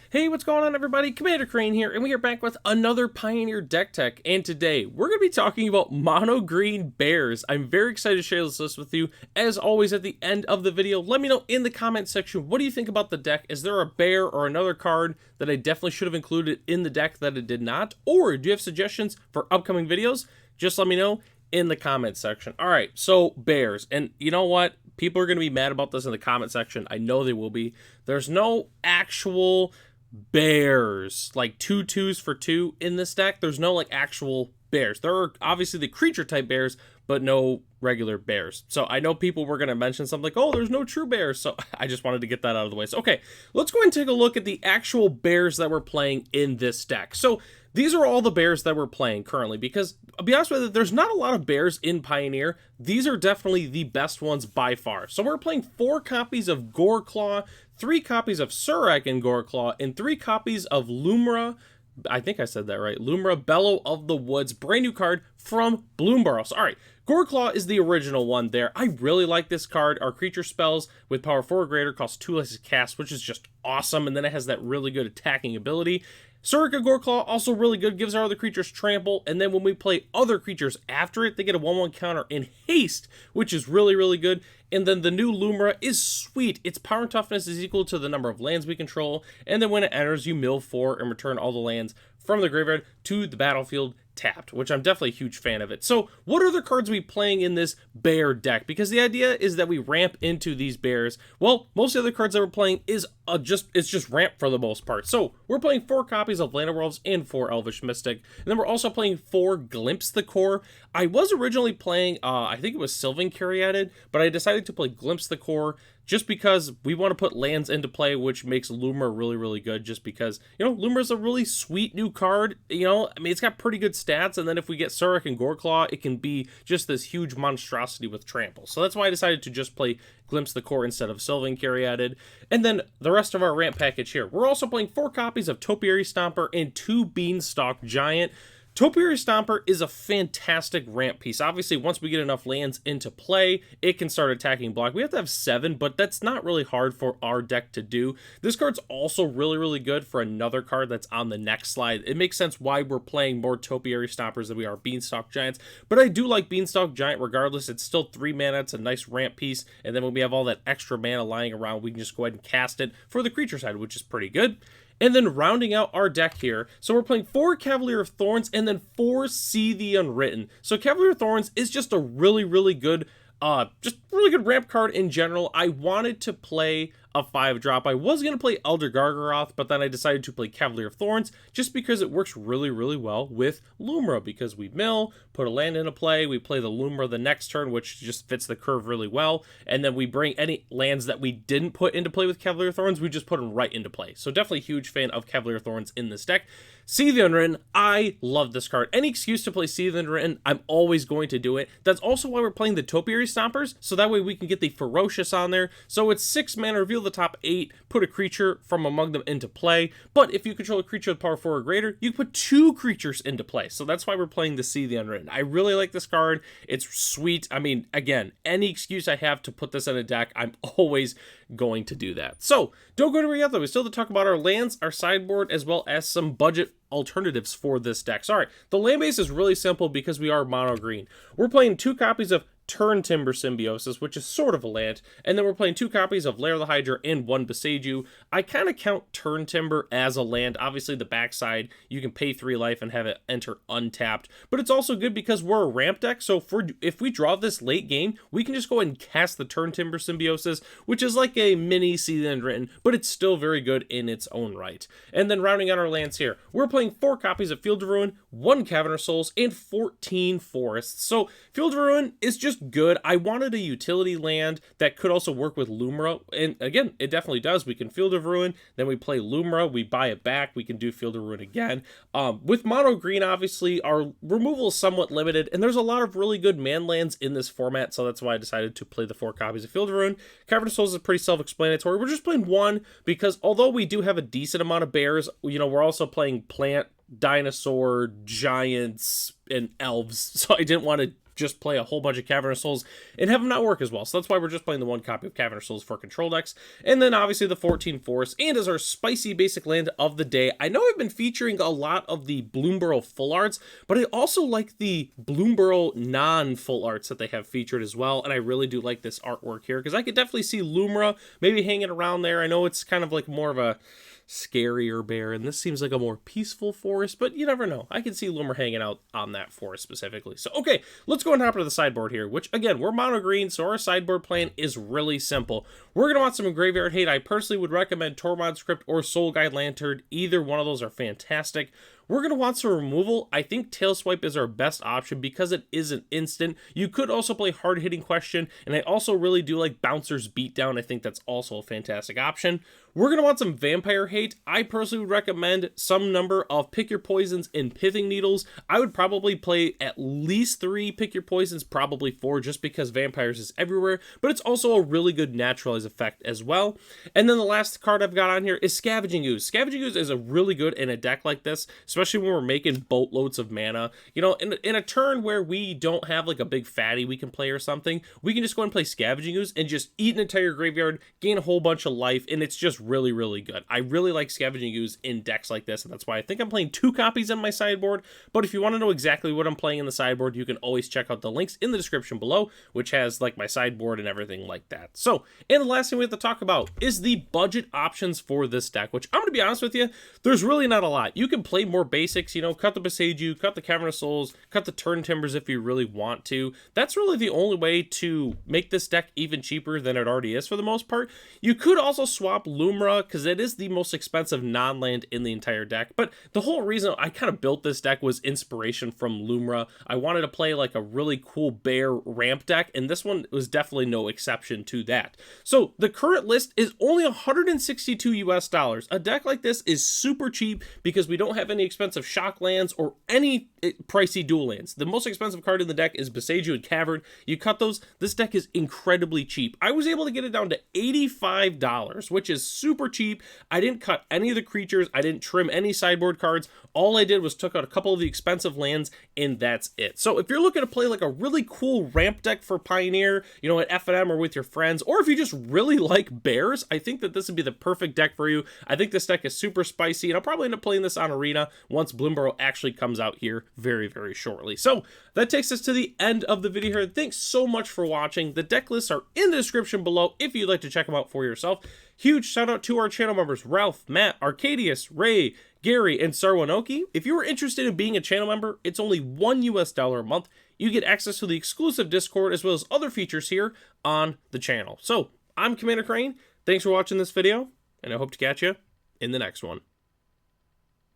Hey, what's going on, everybody? Commander Crane here, and we are back with another Pioneer deck tech. And today we're going to be talking about mono green bears. I'm very excited to share this list with you. As always, at the end of the video, let me know in the comment section, what do you think about the deck? Is there a bear or another card that I definitely should have included in the deck that it did not? Or do you have suggestions for upcoming videos? Just let me know in the comment section. All right, so bears, and you know what? People are going to be mad about this in the comment section. I know they will be. There's no actual bears, like 2/2s for 2 in this deck. There's no like actual bears. There are obviously the creature type bears, but no regular bears. So I know people were going to mention something like, oh, there's no true bears. So I just wanted to get that out of the way. So, okay, let's go ahead and take a look at the actual bears that we're playing in this deck. So these are all the bears that we're playing currently, because I'll be honest with you, there's not a lot of bears in Pioneer. These are definitely the best ones by far. So we're playing 4 copies of Goreclaw, 3 copies of Surrak and Goreclaw, and 3 copies of Lumra. I think I said that right. Lumra, Bellow of the Woods, brand new card from Bloomburrow. So, all right, Goreclaw is the original one there. I really like this card. Our creature spells with power 4 or greater cost 2 less to cast, which is just awesome. And then it has that really good attacking ability. Surrak and Goreclaw, also really good, gives our other creatures trample, and then when we play other creatures after it, they get a 1/1 counter in haste, which is really, really good. And then the new Lumra is sweet. Its power and toughness is equal to the number of lands we control, and then when it enters, you mill 4 and return all the lands from the graveyard to the battlefield tapped, which I'm definitely a huge fan of it. So what other cards are we playing in this bear deck? Because the idea is that we ramp into these bears. Well, most of the other cards that we're playing is just ramp for the most part. So we're playing 4 copies of Land of Wolves and 4 Elvish Mystic. And then we're also playing 4 Glimpse the Core. I was originally playing, I think it was Sylvan Caryatid, but I decided to play Glimpse the Core just because we want to put lands into play, which makes Lumra really, really good, just because, you know, Lumra's a really sweet new card. You know, I mean, it's got pretty good stats, and then if we get Surrak and Goreclaw, it can be just this huge monstrosity with trample. So that's why I decided to just play Glimpse the Core instead of Sylvan Caryatid. And then the rest of our ramp package here. We're also playing 4 copies of Topiary Stomper and 2 Beanstalk Giant. Topiary Stomper is a fantastic ramp piece. Obviously, once we get enough lands into play, it can start attacking block. We have to have 7, but that's not really hard for our deck to do. This card's also really, really good for another card that's on the next slide. It makes sense why we're playing more Topiary Stompers than we are Beanstalk Giants, but I do like Beanstalk Giant regardless. It's still 3 mana. It's a nice ramp piece, and then when we have all that extra mana lying around, we can just go ahead and cast it for the creature side, which is pretty good. And then rounding out our deck here, so we're playing 4 Cavalier of Thorns and then 4 See the Unwritten. So Cavalier of Thorns is just a really, really good, ramp card in general. I wanted to play a 5-drop. I was going to play Elder Gargaroth, but then I decided to play Cavalier of Thorns just because it works really, really well with Lumra, because we mill, put a land into play, we play the Lumra the next turn, which just fits the curve really well, and then we bring any lands that we didn't put into play with Cavalier of Thorns, we just put them right into play. So definitely a huge fan of Cavalier of Thorns in this deck. See the Unwritten, I love this card. Any excuse to play See the Unwritten, I'm always going to do it. That's also why we're playing the Topiary Stompers, so that way we can get the Ferocious on there. So it's 6 mana, reveal the top 8, put a creature from among them into play. But if you control a creature with power 4 or greater, you put 2 creatures into play. So that's why we're playing the See the Unwritten. I really like this card. It's sweet. I mean, again, any excuse I have to put this in a deck, I'm always going to do that. So don't go anywhere yet, though. We still have to talk about our lands, our sideboard, as well as some budget alternatives for this deck. Sorry, the land base is really simple because we are mono green. We're playing 2 copies of Turntimber Symbiosis, which is sort of a land, and then we're playing 2 copies of Lair of the Hydra and 1 Boseiju. I kind of count Turntimber as a land. Obviously, the backside, you can pay 3 life and have it enter untapped, but it's also good because we're a ramp deck, so if we draw this late game, we can just go ahead and cast the Turntimber Symbiosis, which is like a mini See the Unwritten, but it's still very good in its own right. And then rounding out our lands here, we're playing 4 copies of Field of Ruin, 1 Cavern of Souls, and 14 Forests. So Field of Ruin is just good. I wanted a utility land that could also work with Lumra, and again, it definitely does. We can Field of Ruin, then we play Lumra, we buy it back, we can do Field of Ruin again. With mono green, obviously, our removal is somewhat limited, and there's a lot of really good man lands in this format, so that's why I decided to play the 4 copies of Field of Ruin. Cavern of Souls is pretty self-explanatory. We're just playing 1 because although we do have a decent amount of bears, you know, we're also playing plant, dinosaur, giants, and elves, so I didn't want to just play a whole bunch of Cavernous Souls and have them not work as well. So that's why we're just playing the one copy of Cavernous Souls for control decks. And then obviously the 14 Forest, and as our spicy basic land of the day, I know I've been featuring a lot of the Bloomburrow full arts, but I also like the Bloomburrow non-full arts that they have featured as well, and I really do like this artwork here, because I could definitely see Lumra maybe hanging around there. I know it's kind of like more of a scarier bear, and this seems like a more peaceful forest, but you never know. I can see Lumra hanging out on that forest specifically. So, okay, let's go and hop into the sideboard here, which, again, we're mono green, so our sideboard plan is really simple. We're going to want some Graveyard Hate. I personally would recommend Tormod Script or Soul Guide Lantern. Either one of those are fantastic. We're going to want some removal. I think Tail Swipe is our best option because it is an instant. You could also play Hard Hitting Question, and I also really do like Bouncer's Beatdown. I think that's also a fantastic option. We're going to want some Vampire Hate. I personally would recommend some number of Pick Your Poisons and Pithing Needles. I would probably play at least 3 Pick Your Poisons, probably 4, just because Vampires is everywhere, but it's also a really good Naturalize effect as well. And then the last card I've got on here is Scavenging Ooze. Scavenging Ooze is a really good in a deck like this, especially when we're making boatloads of mana. You know, in a turn where we don't have like a big fatty we can play or something, we can just go and play Scavenging Ooze and just eat an entire graveyard, gain a whole bunch of life, and it's just really, really good. I really like Scavenging Ooze in decks like this, and that's why I think I'm playing 2 copies on my sideboard. But if you want to know exactly what I'm playing in the sideboard, you can always check out the links in the description below, which has like my sideboard and everything like that. So, and the last thing we have to talk about is the budget options for this deck, which I'm going to be honest with you, there's really not a lot. You can play more basics, you know, cut the Boseiju, cut the Cavernous Souls, cut the Turn Timbers if you really want to. That's really the only way to make this deck even cheaper than it already is for the most part. You could also swap Lumra, because it is the most expensive non-land in the entire deck, but the whole reason I kind of built this deck was inspiration from Lumra. I wanted to play like a really cool bear ramp deck, and this one was definitely no exception to that. So the current list is only $162 US. A deck like this is super cheap because we don't have any expensive shock lands or any pricey dual lands. The most expensive card in the deck is Boseiju and Cavern. You cut those, this deck is incredibly cheap. I was able to get it down to $85, which is super cheap. I didn't cut any of the creatures. I didn't trim any sideboard cards. All I did was took out a couple of the expensive lands, and that's it. So if you're looking to play like a really cool ramp deck for Pioneer, you know, at FNM or with your friends, or if you just really like bears, I think that this would be the perfect deck for you. I think this deck is super spicy, and I'll probably end up playing this on Arena once Bloomburrow actually comes out here very, very shortly. So that takes us to the end of the video here. Thanks so much for watching. The deck lists are in the description below if you'd like to check them out for yourself. Huge shout out to our channel members, Ralph, Matt, Arcadius, Ray, Gary, and Sarwanoki. If you are interested in being a channel member, it's only $1 US a month. You get access to the exclusive Discord as well as other features here on the channel. So I'm Commander Crane. Thanks for watching this video, and I hope to catch you in the next one.